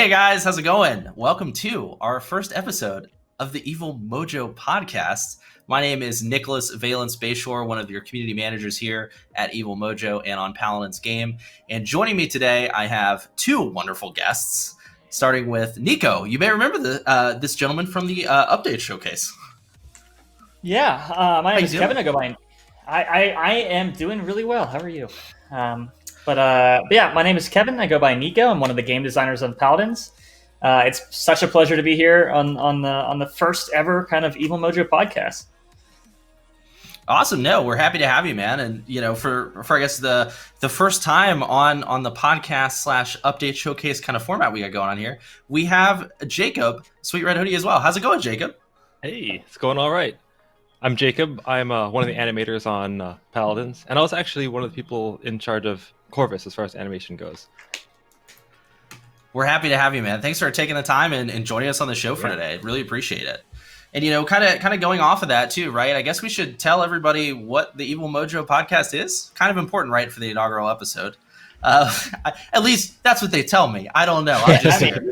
Hey guys, how's it going? Welcome to our first episode of the Evil Mojo podcast. My name is Nicholas Valence Bayshore, one of your community managers here at Evil Mojo and on Paladins Game. And joining me today, I have two wonderful guests, starting with Nico. You may remember this gentleman from the update showcase. Yeah, my name is Kevin. I am doing really well. How are you? But yeah, my name is Kevin. I go by Nico. I'm one of the game designers on Paladins. It's such a pleasure to be here on the first ever kind of Evil Mojo podcast. Awesome. No, we're happy to have you, man. And for I guess the first time on the podcast / update showcase kind of format we got going on here, we have Jacob, Sweet Red Hoodie as well. How's it going, Jacob? Hey, it's going all right. I'm Jacob. I'm one of the animators on Paladins, and I was actually one of the people in charge of Corvus as far as animation goes. We're happy to have you, man. Thanks for taking the time and joining us on the show for today. Really appreciate it. And kind of going off of that too, right? I guess we should tell everybody what the Evil Mojo podcast is. Kind of important, right, for the inaugural episode. At least that's what they tell me. I don't know. I'm just here.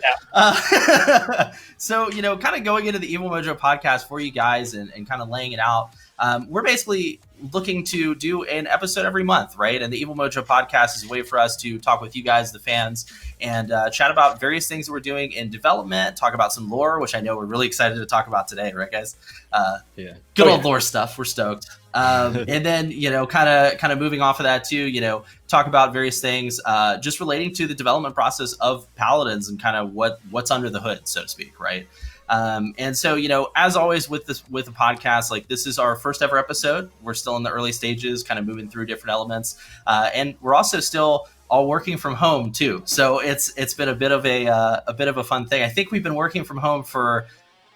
So, kind of going into the Evil Mojo podcast for you guys and kind of laying it out. We're basically looking to do an episode every month, right? And the Evil Mojo podcast is a way for us to talk with you guys, the fans, and chat about various things that we're doing in development, talk about some lore, which I know we're really excited to talk about today, right, guys? Yeah. Good old lore stuff. We're stoked. And then, kind of moving off of that too, talk about various things just relating to the development process of Paladins and kind of what's under the hood, so to speak, right? And so, as always with the podcast, like this is our first ever episode. We're still in the early stages, kind of moving through different elements. And we're also still all working from home too. So it's been a bit of a fun thing. I think we've been working from home for,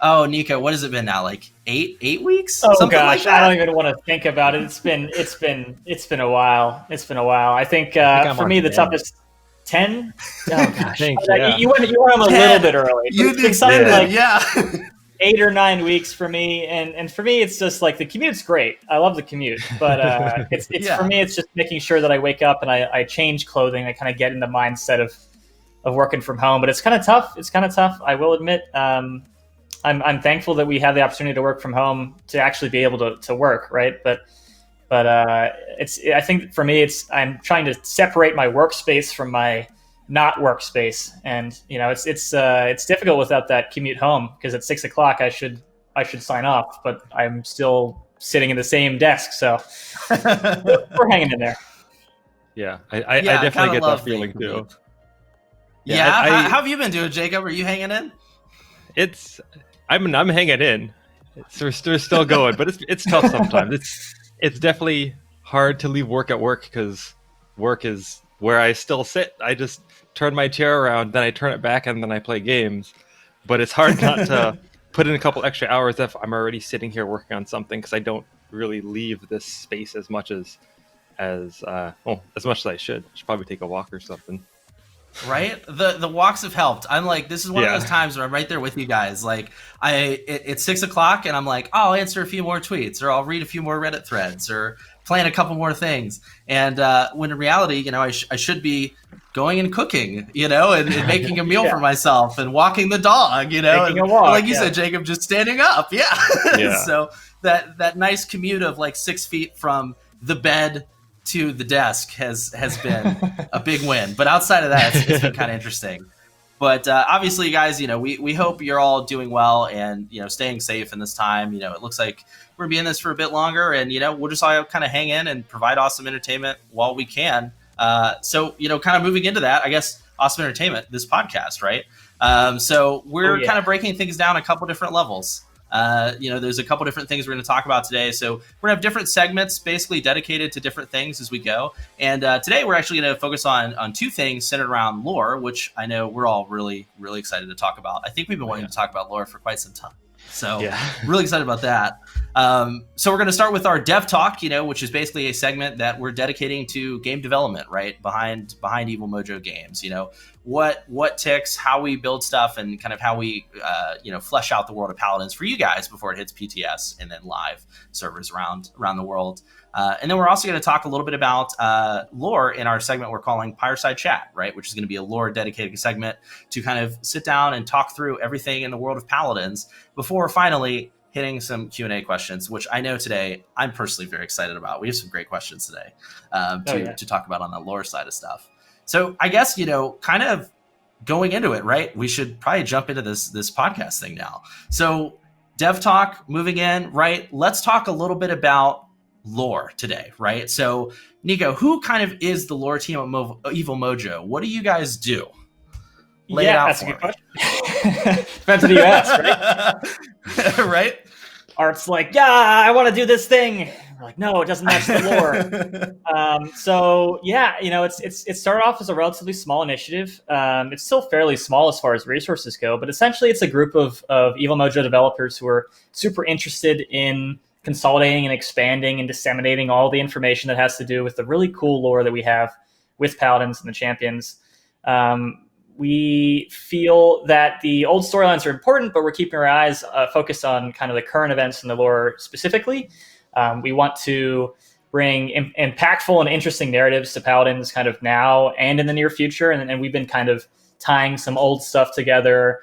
Nico, what has it been now? Like eight weeks? Oh Something gosh, like I don't even want to think about it. It's been a while. It's been a while. I think for me the toughest 10. Oh gosh, you went on a little bit early. You did something like 8 or 9 weeks for me, and for me it's just like the commute's great. I love the commute, but it's for me it's just making sure that I wake up and I change clothing. I kind of get in the mindset of working from home, but it's kind of tough. I will admit. I'm thankful that we have the opportunity to work from home to actually be able to work, right? But I think for me I'm trying to separate my workspace from my not workspace, and it's difficult without that commute home because at 6 o'clock I should sign off, but I'm still sitting in the same desk, so we're hanging in there. Yeah, I definitely get that feeling too. Yeah, how have you been doing, Jacob? Are you hanging in? I'm hanging in. We're still going, but it's tough sometimes. It's definitely hard to leave work at work because work is where I still sit. I just turn my chair around, then I turn it back, and then I play games. But it's hard not to put in a couple extra hours if I'm already sitting here working on something because I don't really leave this space as much as much as I should. I should probably take a walk or something. Right? The walks have helped. I'm like, this is one of those times where I'm right there with you guys. Like it's 6 o'clock and I'm like, I'll answer a few more tweets or I'll read a few more Reddit threads or plan a couple more things. And when in reality, I should be going and cooking, and making a meal for myself and walking the dog, Taking a walk, like you said, Jacob, just standing up. Yeah. So that nice commute of like 6 feet from the bed to the desk has been a big win, but outside of that, it's been kind of interesting. But obviously, guys, we hope you're all doing well and staying safe in this time. It looks like we're being this for a bit longer, and we'll just all kind of hang in and provide awesome entertainment while we can. So kind of moving into that, I guess, awesome entertainment, this podcast, right? So we're kind of breaking things down a couple different levels. There's a couple different things we're going to talk about today. So we're going to have different segments basically dedicated to different things as we go. And today we're actually going to focus on two things centered around lore, which I know we're all really, really excited to talk about. I think we've been wanting to talk about lore for quite some time. So really excited about that. So we're going to start with our dev talk, which is basically a segment that we're dedicating to game development, right? Behind Evil Mojo games, what ticks, how we build stuff, and kind of how we, flesh out the world of Paladins for you guys before it hits PTS and then live servers around the world. And then we're also going to talk a little bit about lore in our segment we're calling Pyrside Chat, right? Which is going to be a lore dedicated segment to kind of sit down and talk through everything in the world of Paladins before finally hitting some Q&A questions, which I know today I'm personally very excited about. We have some great questions today to talk about on the lore side of stuff. So I guess, kind of going into it, right? We should probably jump into this podcast thing now. So dev talk, moving in, right? Let's talk a little bit about lore today, right? So Nico, who kind of is the lore team at Evil Mojo? What do you guys do? Lay it out that's for a good question. Depends who you ask, right? Right? Art's like, yeah, I want to do this thing. We're like, no, it doesn't match the lore. So yeah, it started off as a relatively small initiative. It's still fairly small as far as resources go, but essentially it's a group of Evil Mojo developers who are super interested in consolidating and expanding and disseminating all the information that has to do with the really cool lore that we have with Paladins and the champions. We feel that the old storylines are important, but we're keeping our eyes focused on kind of the current events in the lore specifically. We want to bring impactful and interesting narratives to Paladins kind of now and in the near future. And we've been kind of tying some old stuff together,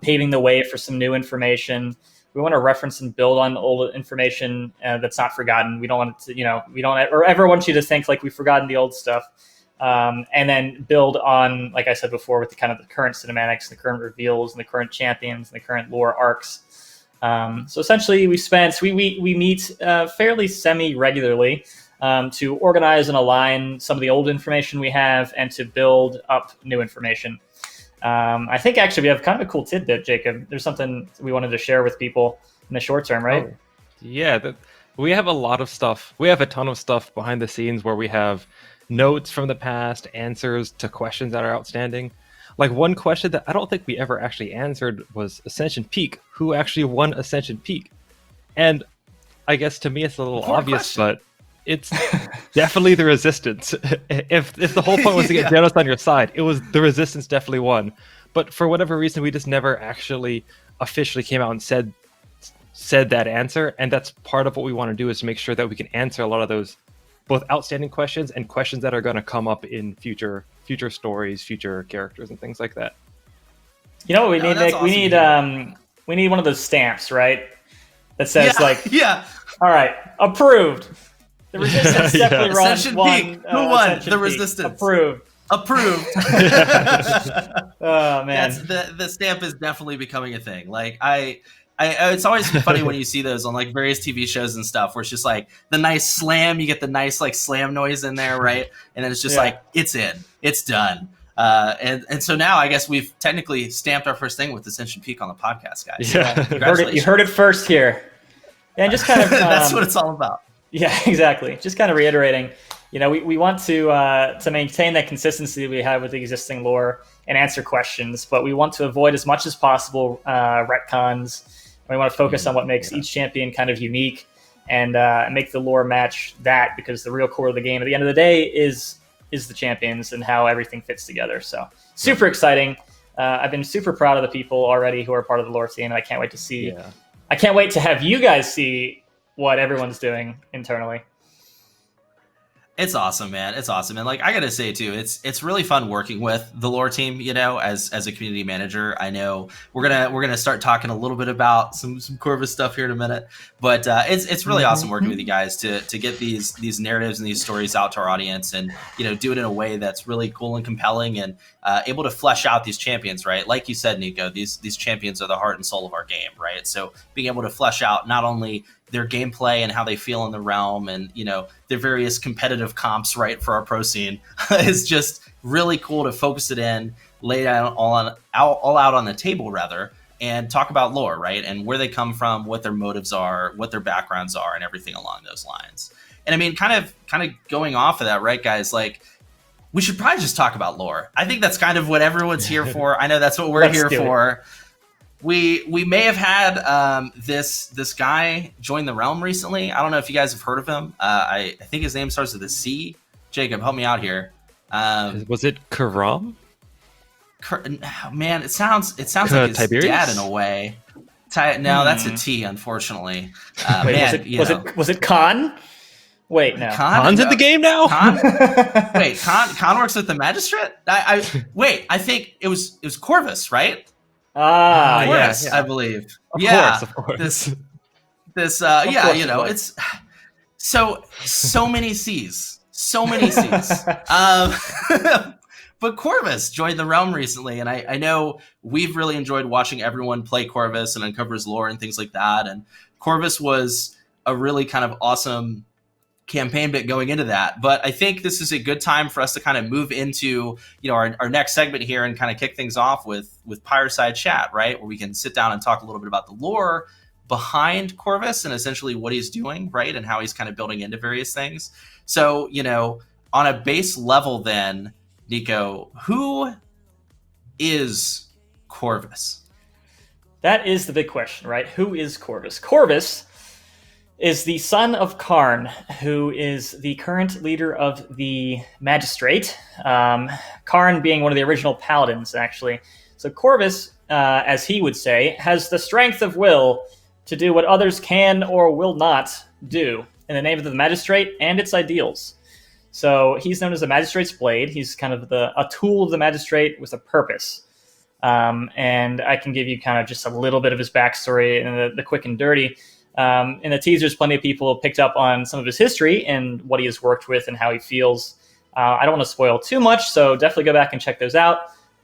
paving the way for some new information. We want to reference and build on old information that's not forgotten. We don't want it to, we don't ever want you to think like we've forgotten the old stuff. And then build on, like I said before, with the kind of the current cinematics, the current reveals, and the current champions, and the current lore arcs. So essentially, we meet fairly semi-regularly to organize and align some of the old information we have and to build up new information. I think actually we have kind of a cool tidbit, Jacob. There's something we wanted to share with people in the short term, right? Oh, yeah, we have a lot of stuff. We have a ton of stuff behind the scenes where we have notes from the past, answers to questions that are outstanding. Like one question that I don't think we ever actually answered was Ascension Peak. Who actually won Ascension Peak? And I guess to me it's a little obvious, but it's definitely the Resistance. If the whole point was to get Janos on your side, it was the Resistance definitely won. But for whatever reason, we just never actually officially came out and said that answer. And that's part of what we want to do, is to make sure that we can answer a lot of those both outstanding questions and questions that are going to come up in future stories, future characters, and things like that. You know what we need, Nick? Awesome. We need one of those stamps, right? That says all right, approved. The Resistance definitely won. Who won? The Resistance. Approved. Oh man, the stamp is definitely becoming a thing. Like it's always funny when you see those on like various TV shows and stuff, where it's just like the nice slam, you get the nice like slam noise in there, right? And then it's just like, it's in, it's done. And so now I guess we've technically stamped our first thing with Ascension Peak on the podcast, guys. Yeah, you heard it first here. And just kind of that's what it's all about. Yeah, exactly. Just kind of reiterating, we want to maintain that consistency we have with the existing lore and answer questions, but we want to avoid as much as possible retcons. We want to focus on what makes each champion kind of unique and make the lore match that, because the real core of the game at the end of the day is the champions and how everything fits together. So super exciting. I've been super proud of the people already who are part of the lore team, and I can't wait to see. Yeah. I can't wait to have you guys see what everyone's doing internally. It's awesome, man. It's awesome. And like I gotta say too, it's really fun working with the lore team, as a community manager. I know we're gonna start talking a little bit about some Corvus stuff here in a minute. But it's really awesome working with you guys to get these narratives and these stories out to our audience, and do it in a way that's really cool and compelling, and able to flesh out these champions, right? Like you said, Nico, these champions are the heart and soul of our game, right? So being able to flesh out not only their gameplay and how they feel in the realm, and their various competitive comps, right, for our pro scene is just really cool to focus it in, lay it out all out on the table rather, and talk about lore, right, and where they come from, what their motives are, what their backgrounds are, and everything along those lines. And I mean, kind of going off of that, right, guys, like we should probably just talk about lore. I think that's kind of what everyone's here for. I know that's what we're here for. we may have had this guy join the realm recently. I don't know if you guys have heard of him. I think his name starts with a C. Jacob, help me out here. Was it Karam? Man, it sounds like his Tiberius? dad in a way. No, that's a T, unfortunately. Wait, man, was it Khan? Wait, no. Khan's in the game now? Wait, Khan works with the magistrate? I think it was Corvus, right? Corvus, yeah. I believe. Of course. This it's so many C's. So many C's. But Corvus joined the realm recently, and I know we've really enjoyed watching everyone play Corvus and uncover his lore and things like that. And Corvus was a really kind of awesome campaign bit going into that. But I think this is a good time for us to kind of move into, our next segment here and kind of kick things off with Pyrside Chat, right? Where we can sit down and talk a little bit about the lore behind Corvus and essentially what he's doing, right? And how he's kind of building into various things. So, on a base level then, Nico, who is Corvus? That is the big question, right? Who is Corvus? Corvus is the son of Karn, who is the current leader of the Magistrate. Karn being one of the original Paladins, actually. So Corvus, as he would say, has the strength of will to do what others can or will not do in the name of the Magistrate and its ideals. So he's known as the Magistrate's Blade. He's kind of a tool of the Magistrate with a purpose. And I can give you kind of just a little bit of his backstory in the quick and dirty. In the teasers, plenty of people picked up on some of his history and what he has worked with and how he feels. I don't want to spoil too much, so definitely go back and check those out.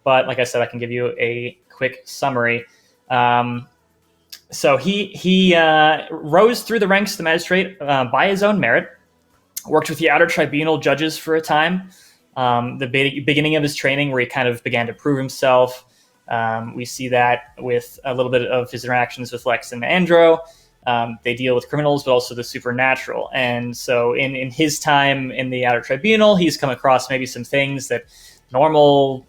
But like I said, I can give you a quick summary. So he rose through the ranks of the Magistrate by his own merit, worked with the Outer Tribunal judges for a time. The beginning of his training where he kind of began to prove himself. We see that with a little bit of his interactions with Lex and Andro. They deal with criminals, but also the supernatural. And so in his time in the Outer Tribunal, he's come across maybe some things that normal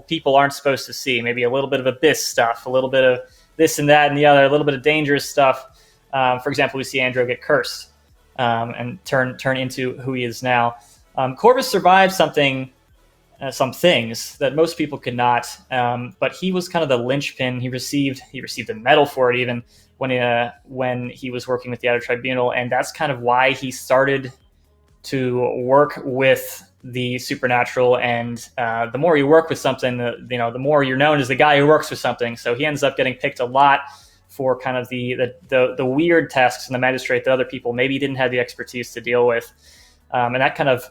people aren't supposed to see. Maybe a little bit of abyss stuff, a little bit of this and that and the other, a little bit of dangerous stuff. For example, we see Andro get cursed and turn into who he is now. Corvus survived some things that most people could not, but he was kind of the linchpin. He received a medal for it even when he was working with the Outer Tribunal, and that's kind of why he started to work with the supernatural. And the more you work with something, the more you're known as the guy who works with something. So he ends up getting picked a lot for kind of the weird tasks in the Magistrate that other people maybe didn't have the expertise to deal with. And that kind of,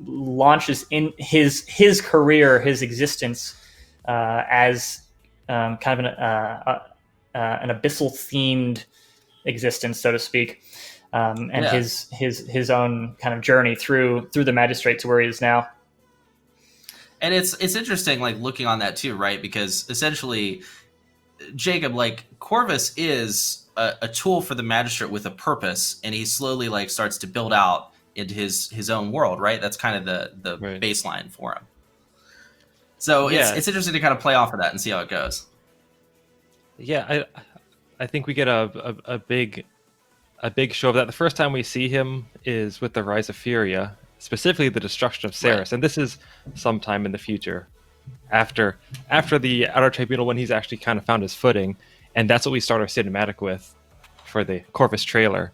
launches in his career, his existence as kind of an abyssal themed existence, so to speak, his own kind of journey through the Magistrate to where he is now. And it's interesting, like looking on that too, right? Because essentially, Jacob, like Corvus is a tool for the Magistrate with a purpose, and he slowly like starts to build out into his own world, right? That's kind of the right baseline for him. So it's interesting to kind of play off of that and see how it goes. Yeah, I think we get a big show of that. The first time we see him is with the Rise of Furia, specifically the destruction of Ceres, right. And this is sometime in the future, after the Outer Tribunal, when he's actually kind of found his footing, and that's what we start our cinematic with for the Corvus trailer.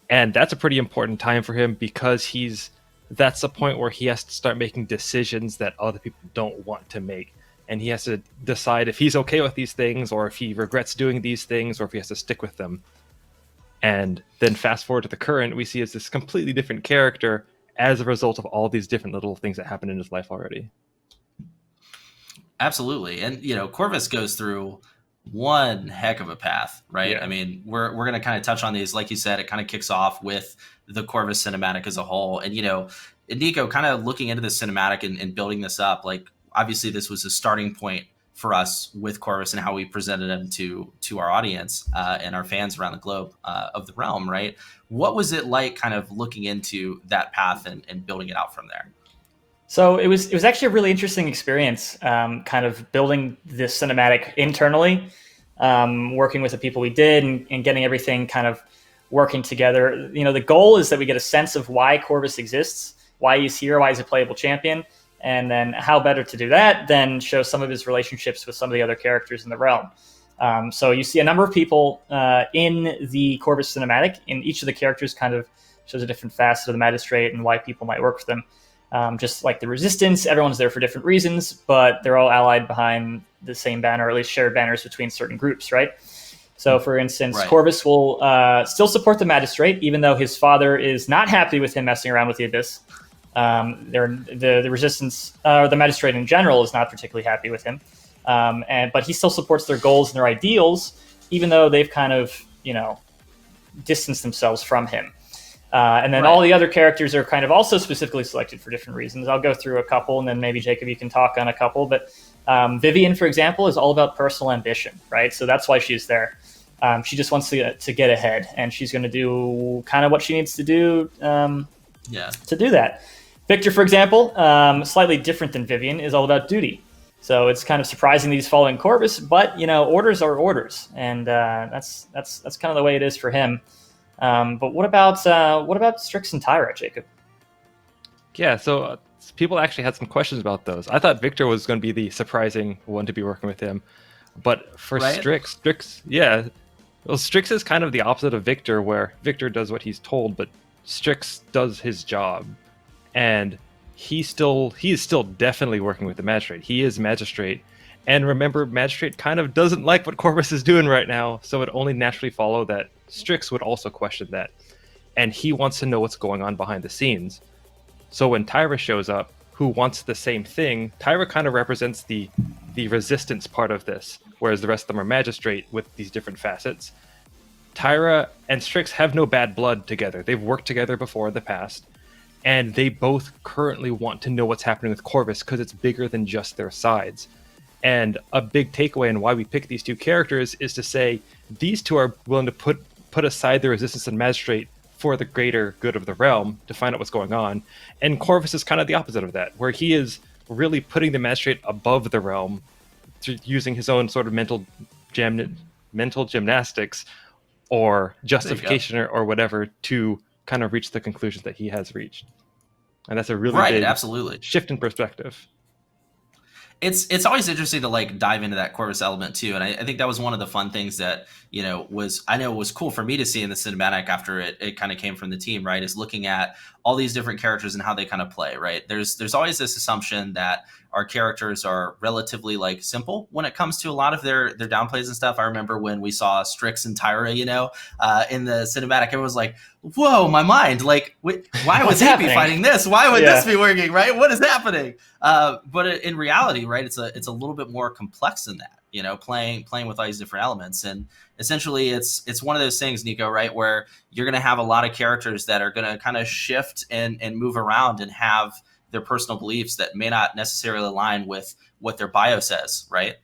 And that's a pretty important time for him because that's the point where he has to start making decisions that other people don't want to make. And he has to decide if he's okay with these things, or if he regrets doing these things, or if he has to stick with them. And then fast forward to the current, we see as this completely different character as a result of all these different little things that happen in his life already. Absolutely. And, Corvus goes through one heck of a path, right? Yeah. I mean, we're going to kind of touch on these. Like you said, it kind of kicks off with the Corvus cinematic as a whole. And, Nico, kind of looking into this cinematic and building this up, like, obviously this was a starting point for us with Corvus and how we presented him to our audience and our fans around the globe of the realm, right? What was it like kind of looking into that path and building it out from there? So it was actually a really interesting experience, kind of building this cinematic internally, working with the people we did and getting everything kind of working together. The goal is that we get a sense of why Corvus exists, why he's here, why he's a playable champion, and then how better to do that than show some of his relationships with some of the other characters in the realm. So you see a number of people in the Corvus cinematic, and each of the characters kind of shows a different facet of the Magistrate and why people might work with them. Just like the Resistance, everyone's there for different reasons, but they're all allied behind the same banner, or at least shared banners between certain groups, right? So, for instance, right. Corvus will still support the Magistrate, even though his father is not happy with him messing around with the Abyss. The Resistance, or the Magistrate in general, is not particularly happy with him. But he still supports their goals and their ideals, even though they've kind of, distanced themselves from him. And then all the other characters are kind of also specifically selected for different reasons. I'll go through a couple, and then maybe Jacob, you can talk on a couple. But Vivian, for example, is all about personal ambition, right? So that's why she's there. She just wants to get ahead, and she's going to do kind of what she needs to do to do that. Victor, for example, slightly different than Vivian, is all about duty. So it's kind of surprising that he's following Corvus, but orders are orders, and that's kind of the way it is for him. But what about Strix and Tyra, Jacob? Yeah, so people actually had some questions about those. I thought Victor was going to be the surprising one to be working with him, but for Strix, well, Strix is kind of the opposite of Victor, where Victor does what he's told, but Strix does his job, and he is still definitely working with the Magistrate. He is Magistrate. And remember, Magistrate kind of doesn't like what Corvus is doing right now, so it only naturally follow that Strix would also question that. And he wants to know what's going on behind the scenes. So when Tyra shows up, who wants the same thing, Tyra kind of represents the resistance part of this, whereas the rest of them are Magistrate with these different facets. Tyra and Strix have no bad blood together. They've worked together before in the past, and they both currently want to know what's happening with Corvus because it's bigger than just their sides. And a big takeaway in why we pick these two characters is to say these two are willing to put aside the Resistance and Magistrate for the greater good of the realm to find out what's going on. And Corvus is kind of the opposite of that, where he is really putting the Magistrate above the realm through using his own sort of mental gymnastics or justification or whatever to kind of reach the conclusions that he has reached. And that's a really big absolutely shift in perspective. It's always interesting to dive into that Corvus element too, and I think that was one of the fun things that was cool for me to see in the cinematic after it kind of came from the team, right? Is looking at all these different characters and how they kind of play, right? There's always this assumption that our characters are relatively simple when it comes to a lot of their downplays and stuff. I remember when we saw Strix and Tyra, in the cinematic, it was like, whoa, my mind, why was he be fighting this? Why would this be working, right? What is happening? But in reality, right, it's a little bit more complex than that, playing with all these different elements. And essentially it's one of those things, Nico, right, where you're going to have a lot of characters that are going to kind of shift and move around and have their personal beliefs that may not necessarily align with what their bio says, right?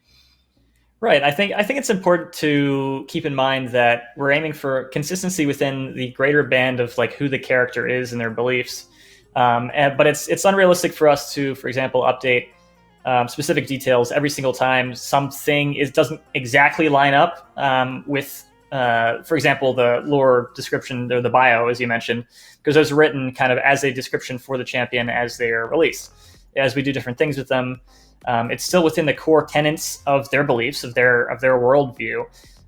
Right. I think it's important to keep in mind that we're aiming for consistency within the greater band of who the character is and their beliefs. But it's unrealistic for us to, for example, update specific details every single time something doesn't exactly line up with, for example, the lore description or the bio, as you mentioned, because those are written kind of as a description for the champion as they are released. As we do different things with them, it's still within the core tenets of their beliefs, of their worldview,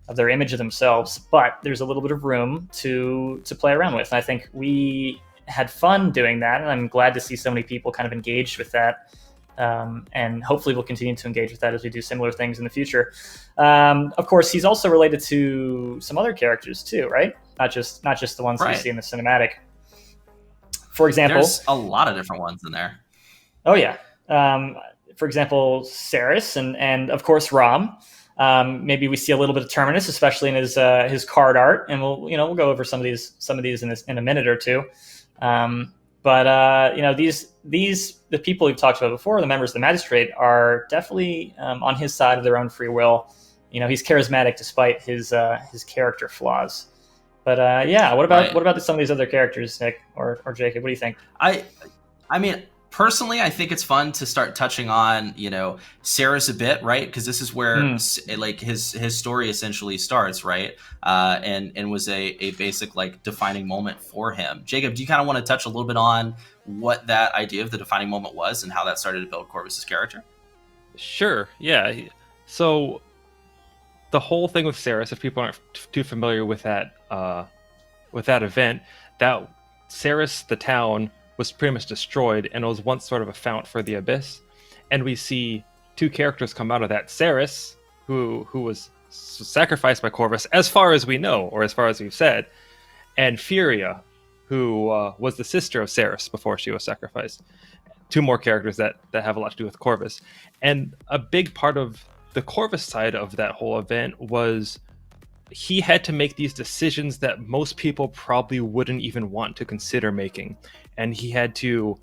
of their image of themselves, but there's a little bit of room to play around with. And I think we had fun doing that, and I'm glad to see so many people kind of engaged with that. And hopefully we'll continue to engage with that as we do similar things in the future. Of course, he's also related to some other characters too, right? Not just the ones we see in the cinematic. For example, there's a lot of different ones in there. Oh yeah. For example, Ceres and of course Rom. Maybe we see a little bit of Terminus, especially in his card art, and we'll go over some of these in a minute or two. But the people we've talked about before, the members of the Magistrate, are definitely on his side of their own free will. He's charismatic despite his character flaws. But what about some of these other characters, Nick or Jacob? What do you think? I mean, personally, I think it's fun to start touching on, Cerys a bit, right? Because this is where like his story essentially starts, right? And was a basic like defining moment for him. Jacob, do you kind of want to touch a little bit on what that idea of the defining moment was and how that started to build Corvus's character? Sure. Yeah. So the whole thing with Cerys, if people aren't too familiar with that event, that Cerys, the town, was pretty much destroyed, and it was once sort of a fount for the Abyss. And we see two characters come out of that: Cerys, who was sacrificed by Corvus, as far as we know, or as far as we've said, and Furia, who was the sister of Cerys before she was sacrificed. Two more characters that have a lot to do with Corvus. And a big part of the Corvus side of that whole event was he had to make these decisions that most people probably wouldn't even want to consider making. And he had to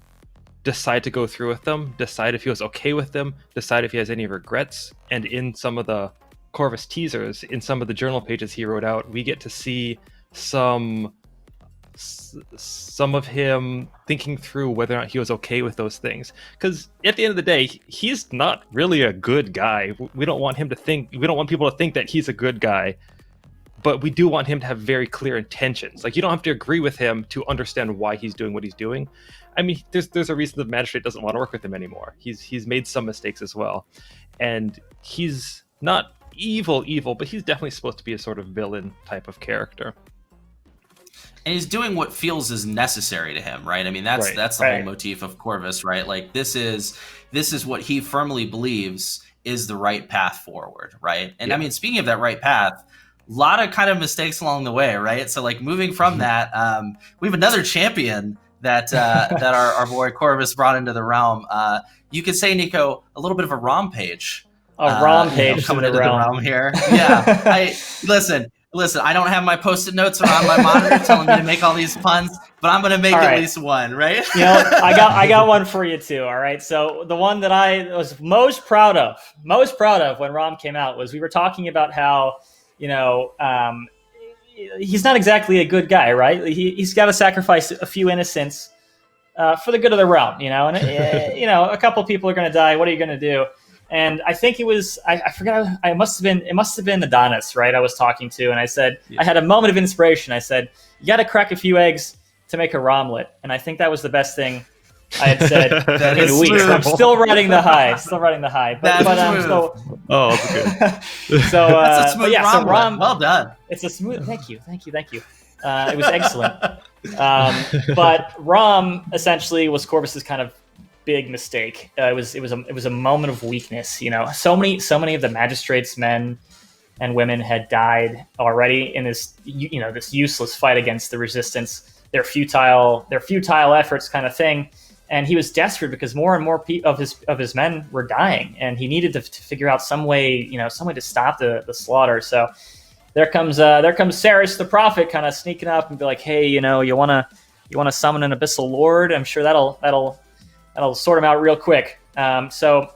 decide to go through with them, decide if he was okay with them, decide if he has any regrets. And in some of the Corvus teasers, in some of the journal pages he wrote out, we get to see some of him thinking through whether or not he was okay with those things. Because at the end of the day, he's not really a good guy. We don't want people to think that he's a good guy, but we do want him to have very clear intentions. Like, you don't have to agree with him to understand why he's doing what he's doing. I mean, there's a reason the magistrate doesn't want to work with him anymore. He's made some mistakes as well, and he's not evil, but he's definitely supposed to be a sort of villain type of character. And he's doing what feels is necessary to him, right? I mean, that's the whole motif of Corvus, right? Like, this is what he firmly believes is the right path forward, right? And I mean, speaking of that right path, a lot of kind of mistakes along the way, right? So, like, moving from that, we have another champion that our boy Corvus brought into the realm. You could say, Nico, a little bit of a ROM page. Coming into the realm here. Yeah. Listen, I don't have my Post-it notes on my monitor telling me to make all these puns, but I'm going to make at least one, right? I got one for you too, all right? So the one that I was most proud of when ROM came out was we were talking about how, he's not exactly a good guy, right? He's got to sacrifice a few innocents for the good of the realm, and, a couple people are going to die. What are you going to do? And I think it was, I forgot, it must have been Adonis, right? I was talking to, and I said, I had a moment of inspiration. I said, you got to crack a few eggs to make a romlet. And I think that was the best thing I had said in weeks. I'm still riding the high. That's good. So, that's a smooth romlet. So ROM, well done. It's a smooth, thank you. It was excellent. But ROM essentially was Corvus's kind of big mistake. It was a moment of weakness. So many of the magistrates, men and women, had died already in this this useless fight against the resistance. Their futile efforts, kind of thing. And he was desperate because more and more of his men were dying, and he needed to figure out some way to stop the slaughter. So there comes Cerys the prophet, kind of sneaking up and be like, hey, you want to summon an abyssal lord? I'm sure that'll sort him out real quick. So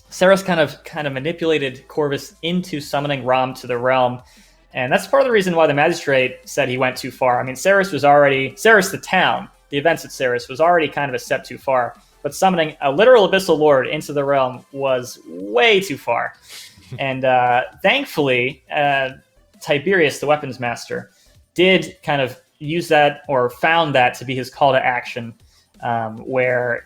Cerys kind of manipulated Corvus into summoning ROM to the realm, and that's part of the reason why the magistrate said he went too far. I mean, Cerys the town, the events at Cerys was already kind of a step too far, but summoning a literal abyssal lord into the realm was way too far. And thankfully, Tiberius, the weapons master, did kind of use that, or found that to be his call to action. Where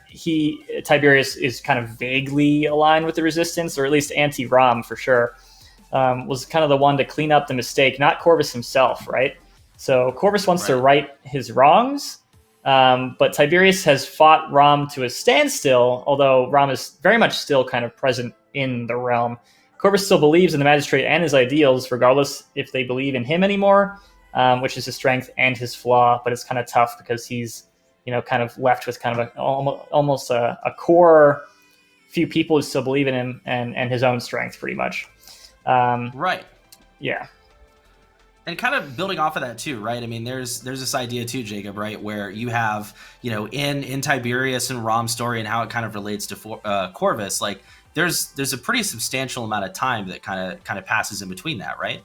Tiberius is kind of vaguely aligned with the resistance, or at least anti-ROM for sure, was kind of the one to clean up the mistake, not Corvus himself, right? So Corvus wants to right his wrongs, but Tiberius has fought ROM to a standstill, although ROM is very much still kind of present in the realm. Corvus still believes in the magistrate and his ideals, regardless if they believe in him anymore, which is his strength and his flaw, but it's kind of tough because he's kind of left with kind of almost a core few people who still believe in him and his own strength, pretty much. Right. Yeah. And kind of building off of that too, right? I mean, there's this idea too, Jacob, right, where you have, in Tiberius and ROM's story and how it kind of relates to Corvus, like there's a pretty substantial amount of time that kind of passes in between that, right?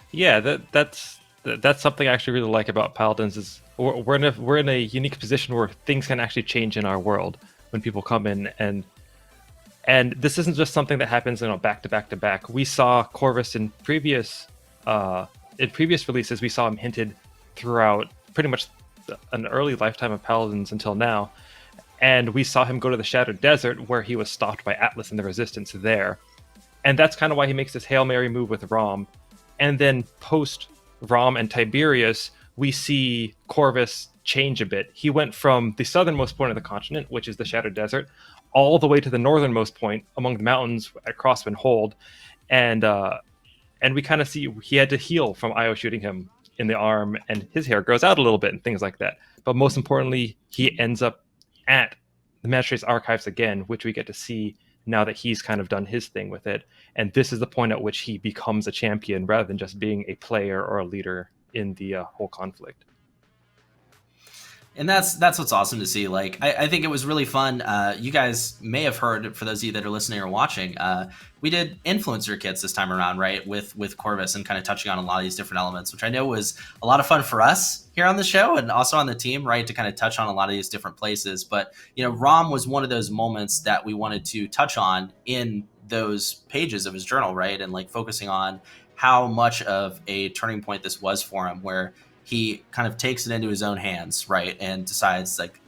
Yeah, that's something I actually really like about Paladins is we're in a unique position where things can actually change in our world when people come in, and this isn't just something that happens, back to back to back. We saw Corvus in previous releases. We saw him hinted throughout pretty much an early lifetime of Paladins until now, and we saw him go to the Shattered Desert where he was stopped by Atlas and the Resistance there, and that's kind of why he makes this Hail Mary move with Rom. And then post Rom and Tiberius, we see Corvus change a bit. He went from the southernmost point of the continent, which is the Shattered Desert, all the way to the northernmost point among the mountains at Crosswind Hold, and we kind of see he had to heal from Io shooting him in the arm, and his hair grows out a little bit and things like that. But most importantly, he ends up at the Magistrate's Archives again, which we get to see now that he's kind of done his thing with it. And this is the point at which he becomes a champion rather than just being a player or a leader in the whole conflict. And that's what's awesome to see. Like, I think it was really fun. You guys may have heard, for those of you that are listening or watching, we did influencer kits this time around, right, with Corvus, and kind of touching on a lot of these different elements, which I know was a lot of fun for us here on the show and also on the team, right, to kind of touch on a lot of these different places. But, Rom was one of those moments that we wanted to touch on in those pages of his journal, right, and like focusing on how much of a turning point this was for him, where he kind of takes it into his own hands, right, and decides, like,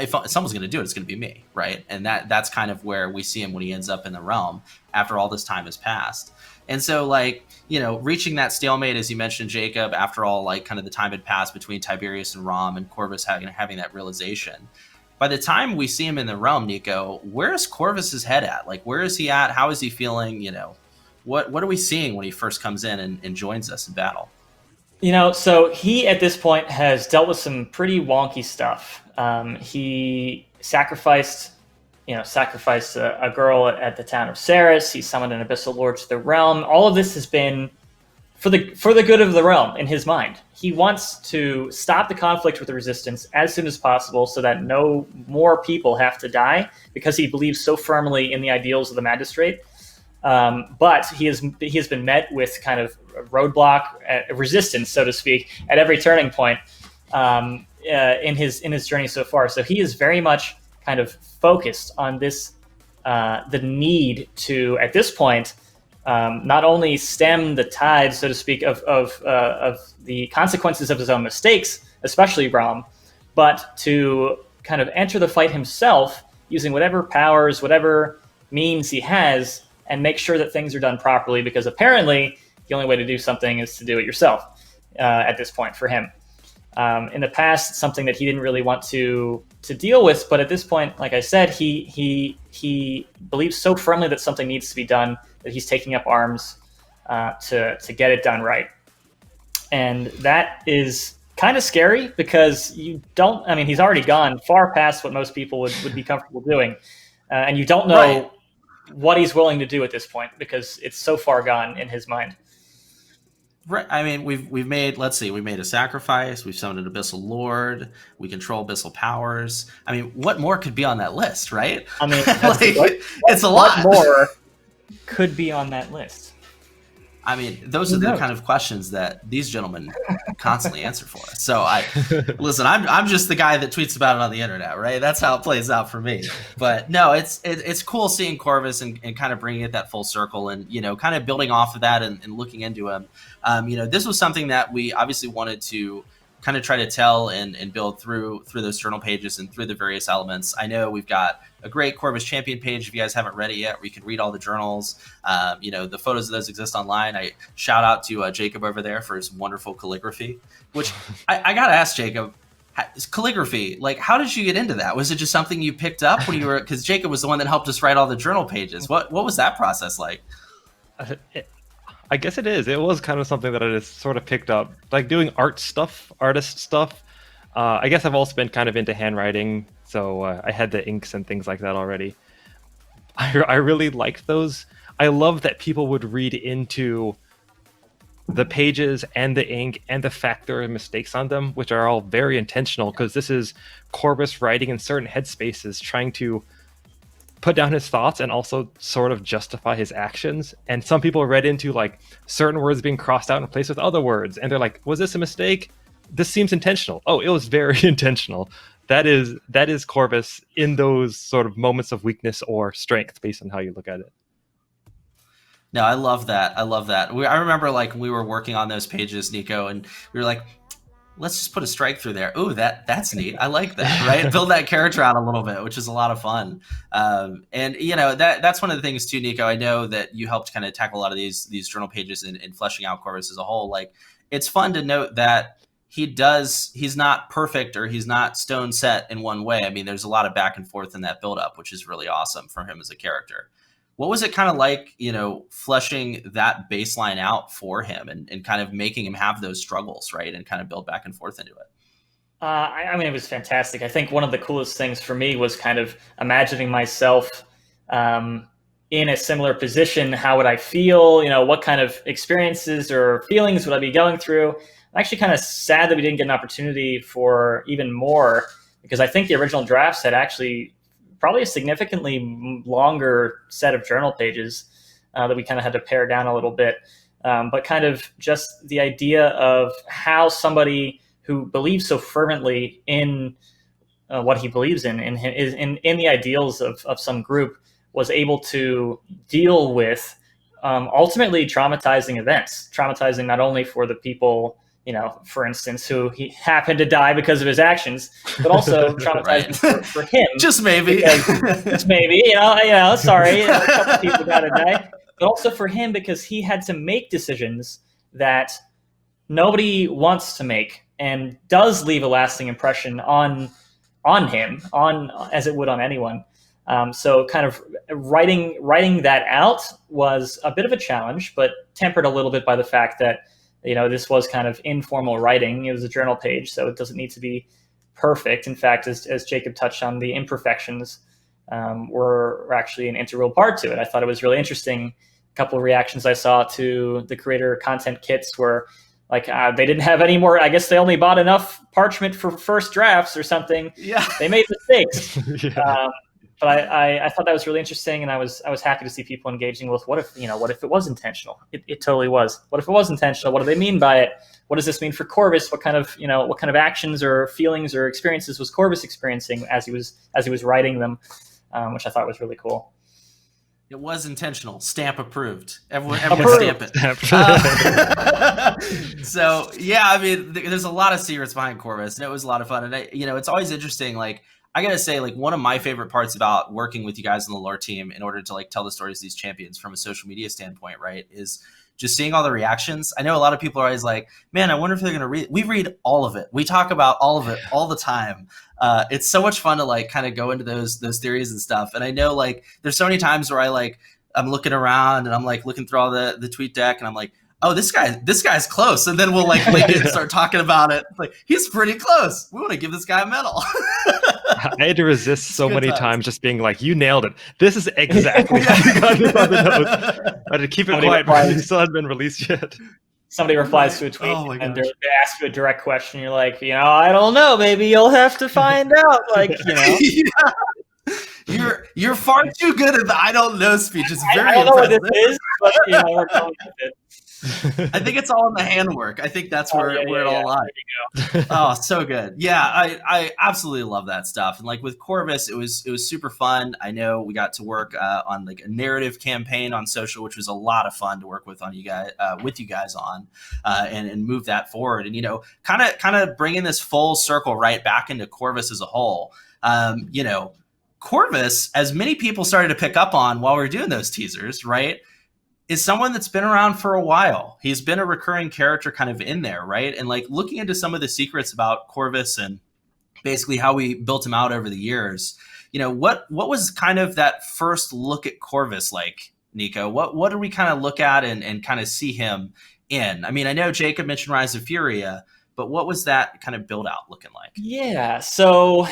if someone's going to do it, it's going to be me, right? And that's kind of where we see him when he ends up in the realm after all this time has passed. And so, like, reaching that stalemate, as you mentioned, Jacob, after all, like, kind of the time had passed between Tiberius and Rom, and Corvus having that realization. By the time we see him in the realm, Nico, where's Corvus's head at? Like, where is he at? How is he feeling? What are we seeing when he first comes in and joins us in battle? So he at this point has dealt with some pretty wonky stuff. He sacrificed a girl at the town of Ceres. He summoned an abyssal lord to the realm. All of this has been for the good of the realm in his mind. He wants to stop the conflict with the Resistance as soon as possible so that no more people have to die, because he believes so firmly in the ideals of the Magistrate. But he has been met with kind of roadblock, resistance, so to speak, at every turning point in his journey so far. So he is very much kind of focused on this, the need to, at this point, not only stem the tide, so to speak, of the consequences of his own mistakes, especially Rom, but to kind of enter the fight himself using whatever powers, whatever means he has, and make sure that things are done properly, because apparently the only way to do something is to do it yourself at this point for him. In the past, something that he didn't really want to deal with, but at this point, like I said, he believes so firmly that something needs to be done that he's taking up arms to get it done right. And that is kind of scary, because he's already gone far past what most people would be comfortable doing. And you don't know right. what he's willing to do at this point, because it's so far gone in his mind. Right. I mean, we've made a sacrifice. We've summoned an abyssal lord. We control abyssal powers. I mean, what more could be on that list, right? I mean, it's a lot. What more could be on that list? I mean, those are the kind of questions that these gentlemen constantly answer for us. So listen, I'm just the guy that tweets about it on the internet, right? That's how it plays out for me. But no, it's cool seeing Corvus and kind of bringing it that full circle, and kind of building off of that and looking into him. This was something that we obviously wanted to kind of try to tell and build through those journal pages and through the various elements. I know we've got a great Corvus Champion page, if you guys haven't read it yet, where you can read all the journals. The photos of those exist online. I shout out to Jacob over there for his wonderful calligraphy, which I got to ask Jacob, calligraphy, like, how did you get into that? Was it just something you picked up when you were, because Jacob was the one that helped us write all the journal pages. What was that process like? I guess it is. It was kind of something that I just sort of picked up, like doing artist stuff. I guess I've also been kind of into handwriting, so I had the inks and things like that already. I really liked those. I love that people would read into the pages and the ink and the fact there are mistakes on them, which are all very intentional, because this is Corvus writing in certain headspaces, trying to put down his thoughts and also sort of justify his actions. And some people read into like certain words being crossed out and replaced with other words, and they're like, was this a mistake? this seems intentional. Oh, it was very intentional. That is Corvus in those sort of moments of weakness or strength, based on how you look at it. No, I love that. I remember like we were working on those pages, Nico, and we were like, let's just put a strike through there. Ooh, that's neat. I like that, right? Build that character out a little bit, which is a lot of fun. And that's one of the things too, Nico. I know that you helped kind of tackle a lot of these journal pages in fleshing out Corvus as a whole. Like, it's fun to note that he's not perfect, or he's not stone set in one way. I mean, there's a lot of back and forth in that build up, which is really awesome for him as a character. What was it kind of like, fleshing that baseline out for him and kind of making him have those struggles, right? And kind of build back and forth into it. I mean, it was fantastic. I think one of the coolest things for me was kind of imagining myself in a similar position. How would I feel? What kind of experiences or feelings would I be going through? I'm actually kind of sad that we didn't get an opportunity for even more, because I think the original drafts had actually probably a significantly longer set of journal pages that we kind of had to pare down a little bit. But kind of just the idea of how somebody who believes so fervently in what he believes in the ideals of some group was able to deal with ultimately traumatizing events, traumatizing not only for the people, for instance, who he happened to die because of his actions, but also traumatizing right. for him. Just maybe. Just maybe, sorry, a couple people got to die. But also for him, because he had to make decisions that nobody wants to make, and does leave a lasting impression on him, as it would on anyone. So kind of writing that out was a bit of a challenge, but tempered a little bit by the fact that this was kind of informal writing. It was a journal page, so it doesn't need to be perfect. In fact, as Jacob touched on, the imperfections were actually an integral part to it. I thought it was really interesting. A couple of reactions I saw to the creator content kits were like, they didn't have any more. I guess they only bought enough parchment for first drafts or something. Yeah, they made mistakes. Yeah. But I thought that was really interesting, and I was happy to see people engaging with what if it was intentional? It totally was. What if it was intentional? What do they mean by it? What does this mean for Corvus? What kind of actions or feelings or experiences was Corvus experiencing as he was writing them, which I thought was really cool. It was intentional. Stamp approved. Everyone Approved. Stamp it. So yeah, I mean, there's a lot of secrets behind Corvus, and it was a lot of fun. And it's always interesting. Like, I gotta say, like, one of my favorite parts about working with you guys on the lore team in order to like tell the stories of these champions from a social media standpoint, right, is just seeing all the reactions. I know a lot of people are always like, man, I wonder if they're gonna read. We read all of it. We talk about all of it all the time. It's so much fun to like kind of go into those theories and stuff. And I know like there's so many times where I'm looking around and I'm like looking through all the tweet deck, and I'm like, oh, this guy's close. And then we'll like link it and start talking about it. Like, he's pretty close. We want to give this guy a medal. I had to resist so many times just being like, you nailed it. This is exactly how you got this on the notes. I had to keep it quiet because it still hadn't been released yet. Somebody replies to a tweet and they ask you a direct question. You're like, I don't know. Maybe you'll have to find out. Like, Yeah. You're far too good at the I don't know speech. It's very I don't know what this is, but we're going with it. I think it's all in the handwork. I think that's where it all lies. Oh, so good. Yeah, I absolutely love that stuff. And like with Corvus, it was super fun. I know we got to work on like a narrative campaign on social, which was a lot of fun to work with you guys on and move that forward. And kind of bringing this full circle right back into Corvus as a whole. Corvus, as many people started to pick up on while we were doing those teasers, right, is someone that's been around for a while. He's been a recurring character kind of in there, right? And like looking into some of the secrets about Corvus and basically how we built him out over the years, what was kind of that first look at Corvus like, Nico? What did we kind of look at and kind of see him in? I mean, I know Jacob mentioned Rise of Furia, but what was that kind of build out looking like? Yeah, so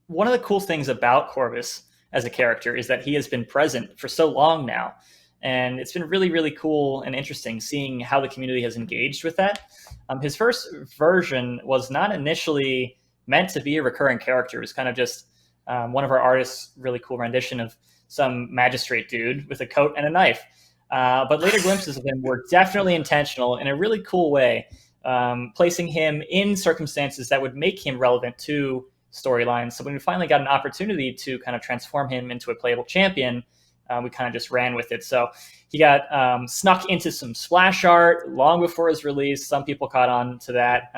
one of the cool things about Corvus as a character is that he has been present for so long now. And it's been really, really cool and interesting seeing how the community has engaged with that. His first version was not initially meant to be a recurring character. It was kind of just one of our artists' really cool rendition of some magistrate dude with a coat and a knife. But later glimpses of him were definitely intentional in a really cool way. placing him in circumstances that would make him relevant to storylines. So when we finally got an opportunity to kind of transform him into a playable champion, we kind of just ran with it. So he got snuck into some splash art long before his release. Some people caught on to that.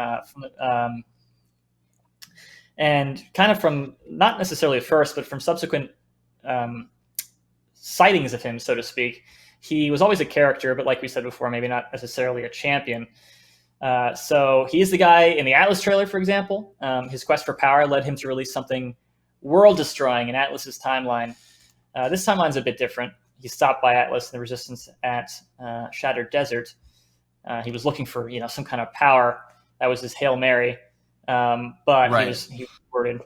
And kind of from, not necessarily at first, but from subsequent sightings of him, so to speak, he was always a character, but like we said before, maybe not necessarily a champion. So he's the guy in the Atlas trailer, for example. His quest for power led him to release something world-destroying in Atlas's timeline. This timeline's a bit different. He stopped by Atlas and the Resistance at Shattered Desert. He was looking for, some kind of power. That was his Hail Mary. But right. he was worded.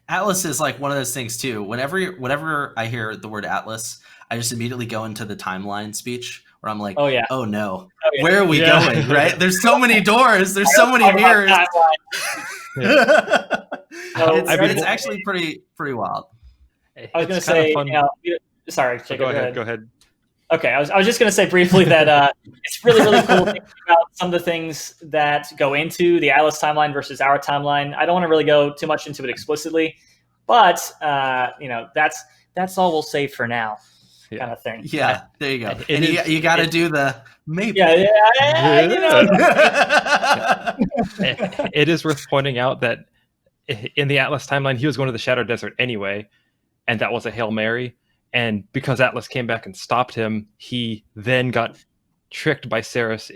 Atlas is like one of those things too. Whenever I hear the word Atlas, I just immediately go into the timeline speech where I'm like, oh no, where are we going? Right? There's so many doors. There's so many mirrors. It's actually pretty wild. I was going to say, sorry, Jacob, go ahead. Okay, I was just going to say briefly that it's really, really cool thinking about some of the things that go into the Atlas timeline versus our timeline. I don't want to really go too much into it explicitly, but that's all we'll say for now, kind of thing. Yeah, there you go. And you got to do the maybe. Yeah. It is worth pointing out that in the Atlas timeline, he was going to the Shadow Desert anyway, and that was a Hail Mary. And because Atlas came back and stopped him, he then got tricked by Ceres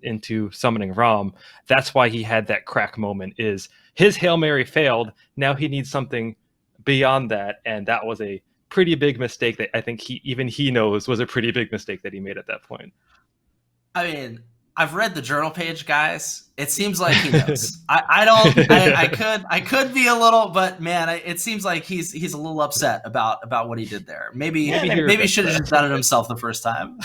into summoning Ram. That's why he had that crack moment. Is his Hail Mary failed. Now he needs something beyond that, and that was a pretty big mistake that I think he knows was a pretty big mistake that he made at that point. I mean, I've read the journal page, guys. It seems like he knows. I could be a little, but man, it seems like he's a little upset about what he did there. Maybe he should have just done it himself the first time.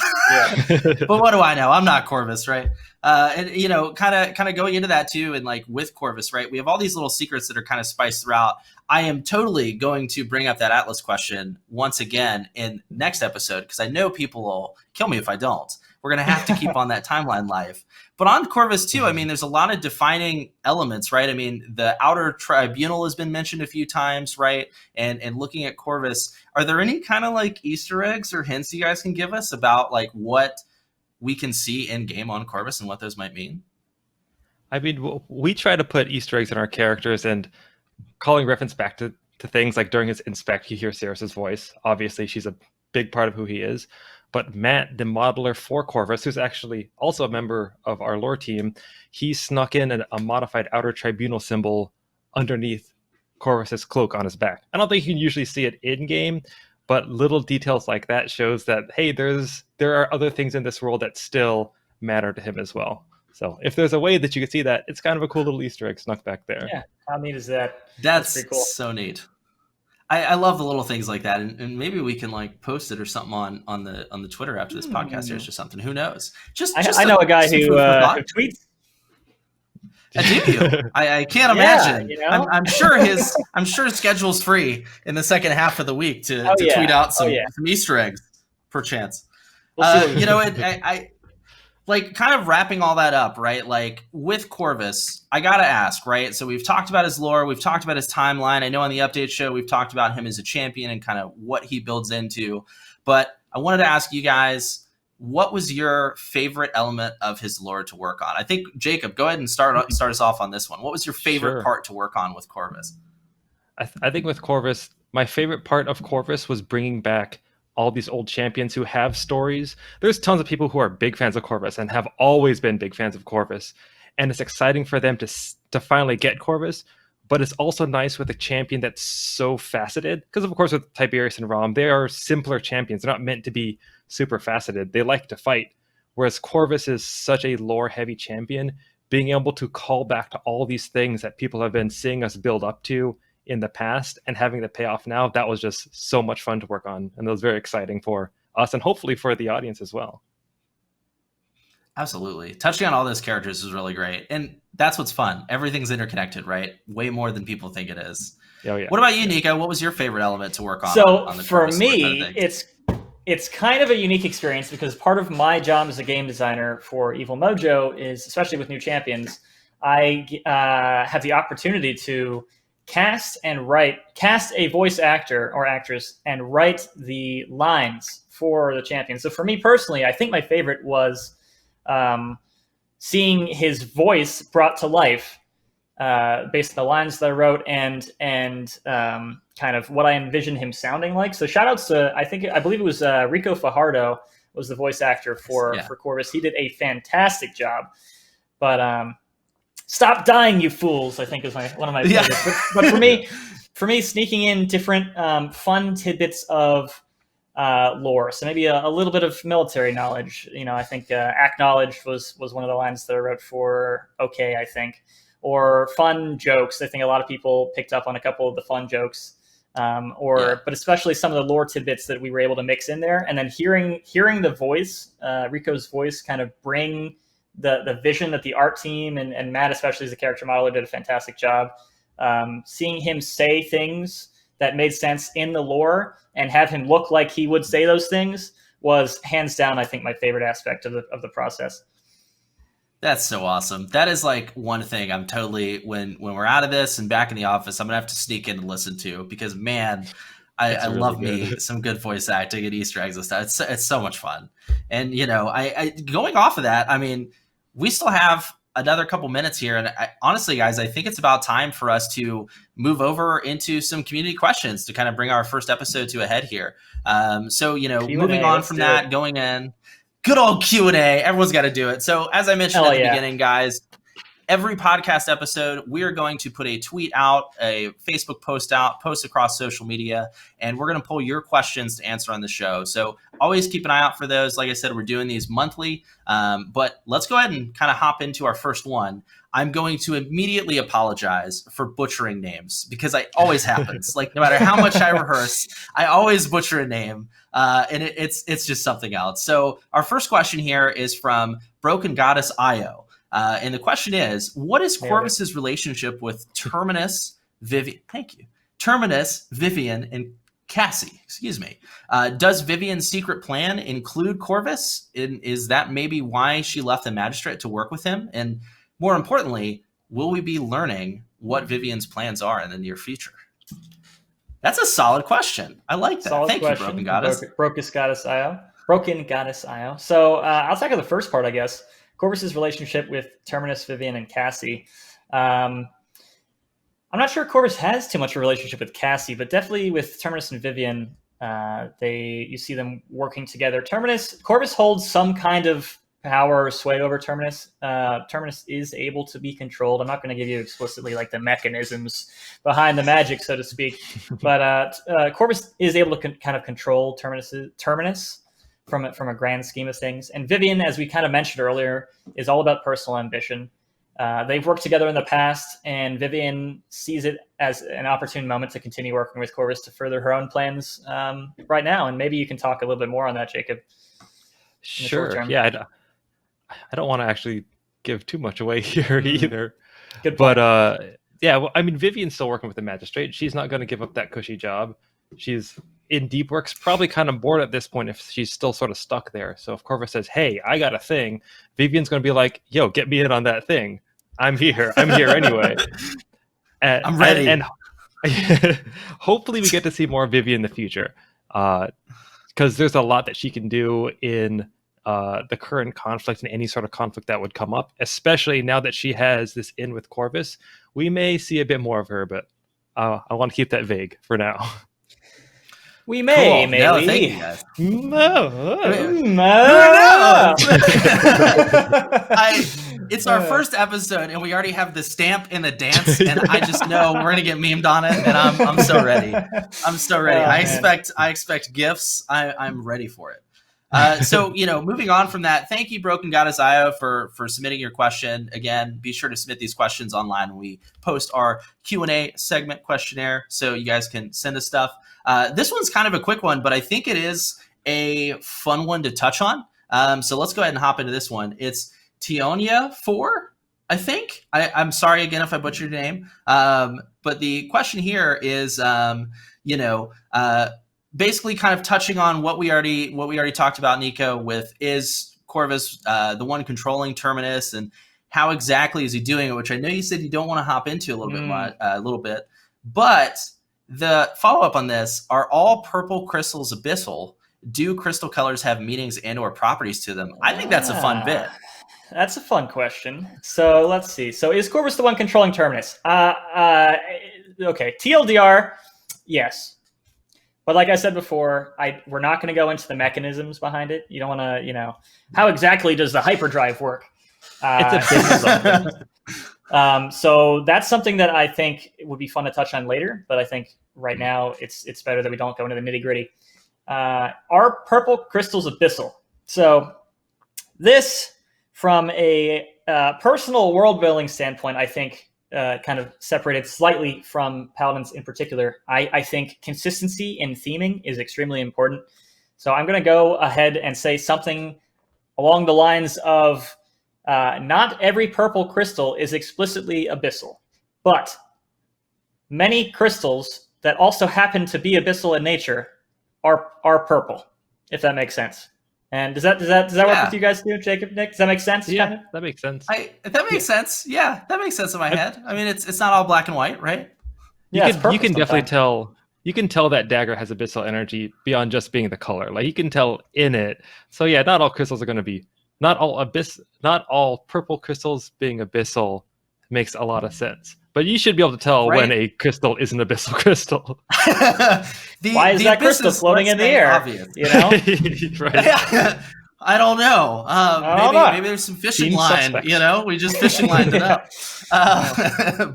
But what do I know? I'm not Corvus, right? And kind of going into that too, and like with Corvus, right? We have all these little secrets that are kind of spiced throughout. I am totally going to bring up that Atlas question once again in next episode because I know people will kill me if I don't. We're going to have to keep on that timeline live. But on Corvus, too, I mean, there's a lot of defining elements, right? I mean, the outer tribunal has been mentioned a few times, right? And looking at Corvus, are there any kind of like Easter eggs or hints you guys can give us about like what we can see in game on Corvus and what those might mean? I mean, we try to put Easter eggs in our characters and calling reference back to things like during his inspect, you hear Ceres' voice. Obviously, she's a big part of who he is. But Matt, the modeler for Corvus, who's actually also a member of our lore team, he snuck in a modified outer tribunal symbol underneath Corvus's cloak on his back. I don't think you can usually see it in-game, but little details like that shows that, hey, there are other things in this world that still matter to him as well. So if there's a way that you can see that, it's kind of a cool little Easter egg snuck back there. Yeah, how neat is that? That's pretty cool. So neat. I love the little things like that, and maybe we can like post it or something on the Twitter after this podcast airs or something. Who knows? I know a guy who tweets. Do you? I can't imagine. I'm sure his schedule's free in the second half of the week to tweet out some Easter eggs, perchance. I like kind of wrapping all that up, right? Like with Corvus, I gotta ask, right? So we've talked about his lore, we've talked about his timeline. I know on the update show we've talked about him as a champion and kind of what he builds into. But I wanted to ask you guys, what was your favorite element of his lore to work on? I think Jacob, go ahead and start us off on this one. What was your favorite part to work on with Corvus? I think with Corvus, my favorite part of Corvus was bringing back all these old champions who have stories. There's tons of people who are big fans of Corvus and have always been big fans of Corvus. And it's exciting for them to finally get Corvus, but it's also nice with a champion that's so faceted. Because of course with Tiberius and Rom, they are simpler champions. They're not meant to be super faceted. They like to fight. Whereas Corvus is such a lore-heavy champion, being able to call back to all these things that people have been seeing us build up to in the past and having the payoff now, that was just so much fun to work on, and it was very exciting for us and hopefully for the audience as well. Absolutely. Touching on all those characters is really great, and that's what's fun. Everything's interconnected, right? Way more than people think it is. Oh, yeah. What about you, Nico? What was your favorite element to work on? So on the for me, it's it's kind of a unique experience because part of my job as a game designer for Evil Mojo is, especially with new champions, I have the opportunity to cast a voice actor or actress and write the lines for the champion. So for me personally, I think my favorite was seeing his voice brought to life based on the lines that I wrote and kind of what I envisioned him sounding like. So shout outs to, I believe it was Rico Fajardo was the voice actor for Corvus. He did a fantastic job. But stop dying, you fools, I think is one of my favorites. But for me, sneaking in different fun tidbits of lore. So maybe a little bit of military knowledge. I think acknowledged was one of the lines that I wrote for OK, I think. Or fun jokes. I think a lot of people picked up on a couple of the fun jokes. But especially some of the lore tidbits that we were able to mix in there. And then hearing the voice, Rico's voice kind of bring the vision that the art team and Matt, especially as the character modeler, did a fantastic job. Seeing him say things that made sense in the lore and have him look like he would say those things was hands down, I think, my favorite aspect of the process. That's so awesome. That is like one thing I'm totally, when we're out of this and back in the office, I'm going to have to sneak in and listen to, because man, I really love me some good voice acting and Easter eggs and stuff. It's so much fun. And, I going off of that, I mean, we still have another couple minutes here. And honestly, guys, I think it's about time for us to move over into some community questions to kind of bring our first episode to a head here. Moving on from that, going in. Good old Q&A. Everyone's got to do it. So as I mentioned at the beginning, guys, every podcast episode, we are going to put a tweet out, a Facebook post out, post across social media, and we're going to pull your questions to answer on the show. So always keep an eye out for those. Like I said, we're doing these monthly, but let's go ahead and kind of hop into our first one. I'm going to immediately apologize for butchering names, because it always happens. Like, no matter how much I rehearse, I always butcher a name, and it's just something else. So our first question here is from Broken Goddess Io. And the question is, what is Corvus's relationship with Terminus, Vivian, and Cassie? Excuse me. Does Vivian's secret plan include Corvus? And is that maybe why she left the magistrate to work with him? And more importantly, will we be learning what Vivian's plans are in the near future? That's a solid question. I like that. Thank you, Broken Goddess. Broken Goddess Io. So I'll tackle the first part, I guess. Corvus's relationship with Terminus, Vivian, and Cassie. I'm not sure Corvus has too much of a relationship with Cassie, but definitely with Terminus and Vivian, you see them working together. Corvus holds some kind of power or sway over Terminus. Terminus is able to be controlled. I'm not going to give you explicitly like the mechanisms behind the magic, so to speak, but Corvus is able to kind of control Terminus from a grand scheme of things. And Vivian, as we kind of mentioned earlier, is all about personal ambition. They've worked together in the past, and Vivian sees it as an opportune moment to continue working with Corvus to further her own plans right now. And maybe you can talk a little bit more on that, Jacob. Sure. Yeah, I don't want to actually give too much away here either. Good point. But Vivian's still working with the magistrate. She's not going to give up that cushy job. She's in Deep Works, probably kind of bored at this point if she's still sort of stuck there. So if Corvus says, hey, I got a thing, Vivian's going to be like, yo, get me in on that thing. I'm here anyway. I'm ready. And hopefully we get to see more of Vivian in the future, because there's a lot that she can do in the current conflict and any sort of conflict that would come up, especially now that she has this in with Corvus. We may see a bit more of her, but I want to keep that vague for now. We may, cool. maybe. No, thank you guys. It's our first episode, and we already have the stamp and the dance, and I just know we're gonna get memed on it, and I'm so ready. I'm so ready. I expect gifts. I'm ready for it. Moving on from that, thank you, Broken Goddess Io, for submitting your question. Again, be sure to submit these questions online when we post our Q&A segment questionnaire, so you guys can send us stuff. This one's kind of a quick one, but I think it is a fun one to touch on. So let's go ahead and hop into this one. It's Tionia4, I think. I'm sorry again if I butchered your name. But the question here is, basically kind of touching on what we already talked about, Nico, with is Corvus the one controlling Terminus, and how exactly is he doing it? Which I know you said you don't want to hop into a little bit, but the follow up on this: are all purple crystals abyssal? Do crystal colors have meanings and/or properties to them? I think that's a fun bit. That's a fun question. So let's see. So is Corvus the one controlling Terminus? Okay. TLDR, yes. But like I said before, we're not going to go into the mechanisms behind it. You don't want to, how exactly does the hyperdrive work? It's a business. So that's something that I think would be fun to touch on later. But I think right now it's better that we don't go into the nitty gritty. Are purple crystals abyssal? So this, from a personal world building standpoint, I think kind of separated slightly from Paladins in particular. I think consistency in theming is extremely important. So I'm going to go ahead and say something along the lines of not every purple crystal is explicitly abyssal, but many crystals that also happen to be abyssal in nature are purple, if that makes sense. And does that work with you guys too, Jacob, Nick? Does that make sense? Yeah, that makes sense. That makes sense. Yeah, that makes sense in my head. I mean, it's not all black and white, right? You can definitely tell. You can tell that dagger has abyssal energy beyond just being the color. Like, you can tell in it. So yeah, not all crystals are going to be. Not all purple crystals being abyssal makes a lot of sense. But you should be able to tell when a crystal is an abyssal crystal. Why is that crystal floating in the air? Obvious. Right. I don't know. Maybe there's some fishing line. We just fishing lined it up.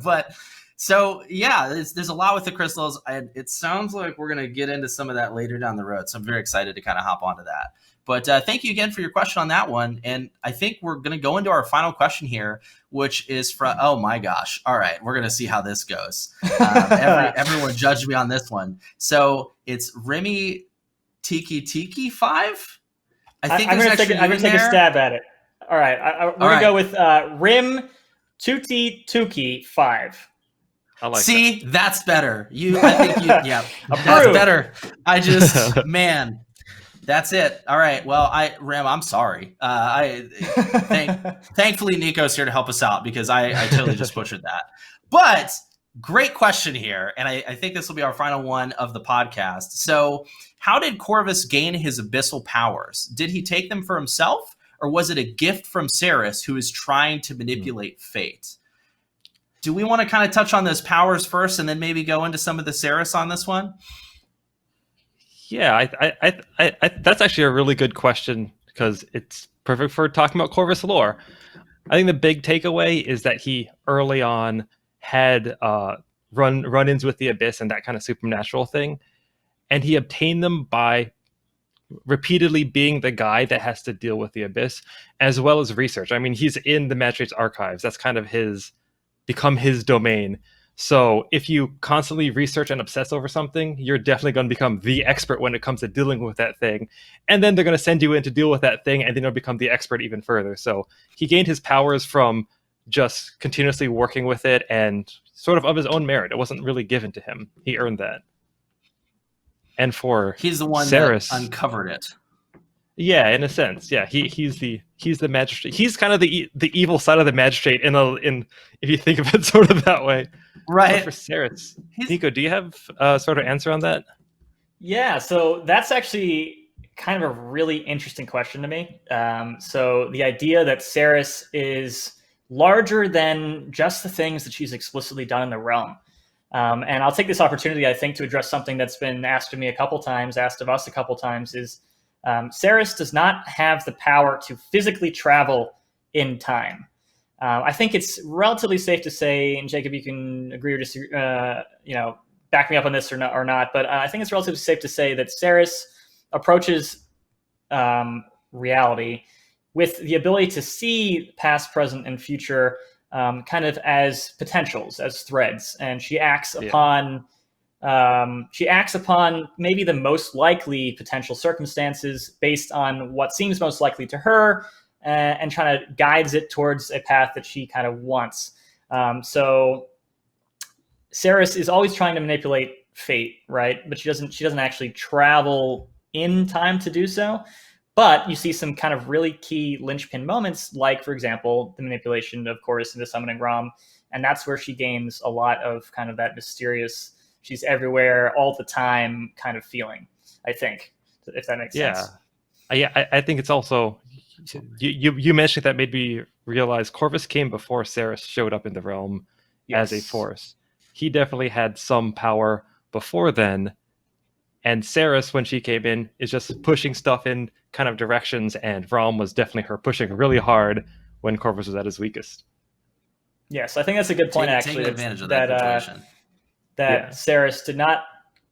But so yeah, there's a lot with the crystals. It sounds like we're gonna get into some of that later down the road. So I'm very excited to kind of hop onto that. But thank you again for your question on that one. And I think we're going to go into our final question here, which is from, oh my gosh. All right. We're going to see how this goes. Everyone judge me on this one. So it's Remy Tiki 5. I'm going to take a stab at it. All right. We're going to go with Rim Tuki 5. I like See, that. That's better. That's better. I just, man. That's it. All right. Well, Ram, I'm sorry. Thankfully, Nico's here to help us out, because I totally just butchered that. But great question here, and I think this will be our final one of the podcast. So, how did Corvus gain his abyssal powers? Did he take them for himself, or was it a gift from Ceres, who is trying to manipulate fate? Do we want to kind of touch on those powers first, and then maybe go into some of the Ceres on this one? Yeah, I that's actually a really good question, because it's perfect for talking about Corvus lore. I think the big takeaway is that he early on had run-ins with the Abyss and that kind of supernatural thing, and he obtained them by repeatedly being the guy that has to deal with the Abyss, as well as research. I mean, he's in the Magistrate's archives. That's kind of become his domain. So if you constantly research and obsess over something, you're definitely going to become the expert when it comes to dealing with that thing. And then they're going to send you in to deal with that thing, and then you'll become the expert even further. So he gained his powers from just continuously working with it, and sort of his own merit. It wasn't really given to him. He earned that. And for he's the one Ceres, that uncovered it. Yeah, in a sense. Yeah, he's the magistrate. He's kind of the evil side of the magistrate in if you think of it sort of that way. Right. But for Ceres, Nico, do you have sort of answer on that? Yeah, so that's actually kind of a really interesting question to me. So the idea that Ceres is larger than just the things that she's explicitly done in the realm. And I'll take this opportunity, I think, to address something that's been asked of us a couple times, is Ceres does not have the power to physically travel in time. I think it's relatively safe to say, and Jacob, you can agree or disagree, back me up on this or not, but I think it's relatively safe to say that Ceres approaches reality with the ability to see past, present, and future kind of as potentials, as threads, and she acts upon maybe the most likely potential circumstances based on what seems most likely to her, and trying to guides it towards a path that she kind of wants. So Ceres is always trying to manipulate fate, right? But she doesn't actually travel in time to do so. But you see some kind of really key linchpin moments, like, for example, the manipulation of Corvus into summoning Rom. And that's where she gains a lot of kind of that mysterious, she's everywhere all the time kind of feeling, I think, if that makes sense. Yeah, I think it's also, you mentioned that made me realize Corvus came before Ceres showed up in the realm as a force. He definitely had some power before then. And Ceres, when she came in, is just pushing stuff in kind of directions, and Rom was definitely her pushing really hard when Corvus was at his weakest. Yes, I think that's a good point, actually. Taking advantage of that situation. Ceres did not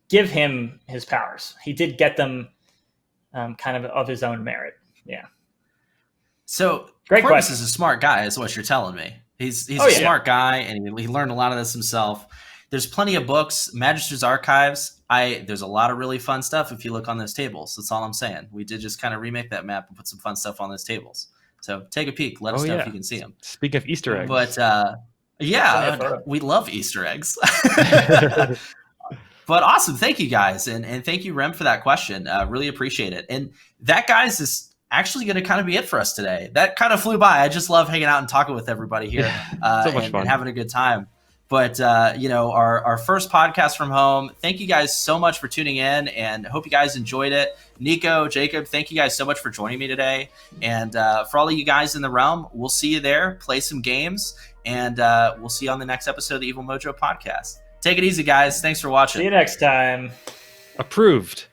give him his powers. He did get them kind of his own merit. Yeah. So Corvus is a smart guy, is what you're telling me. He's a smart guy, and he learned a lot of this himself. There's plenty of books, Magister's Archives. There's a lot of really fun stuff if you look on those tables. That's all I'm saying. We did just kind of remake that map and put some fun stuff on those tables. So take a peek. Let us know if you can see them. Speaking of Easter eggs. But we love Easter eggs. But awesome. Thank you guys. And thank you, Rem, for that question. Really appreciate it. And that, guys, is actually going to kind of be it for us today. That kind of flew by. I just love hanging out and talking with everybody here so much fun. And having a good time. But, our first podcast from home, thank you guys so much for tuning in, and hope you guys enjoyed it. Nico, Jacob, thank you guys so much for joining me today. And for all of you guys in the realm, we'll see you there, play some games, and we'll see you on the next episode of the Evil Mojo podcast. Take it easy, guys. Thanks for watching. See you next time. Approved.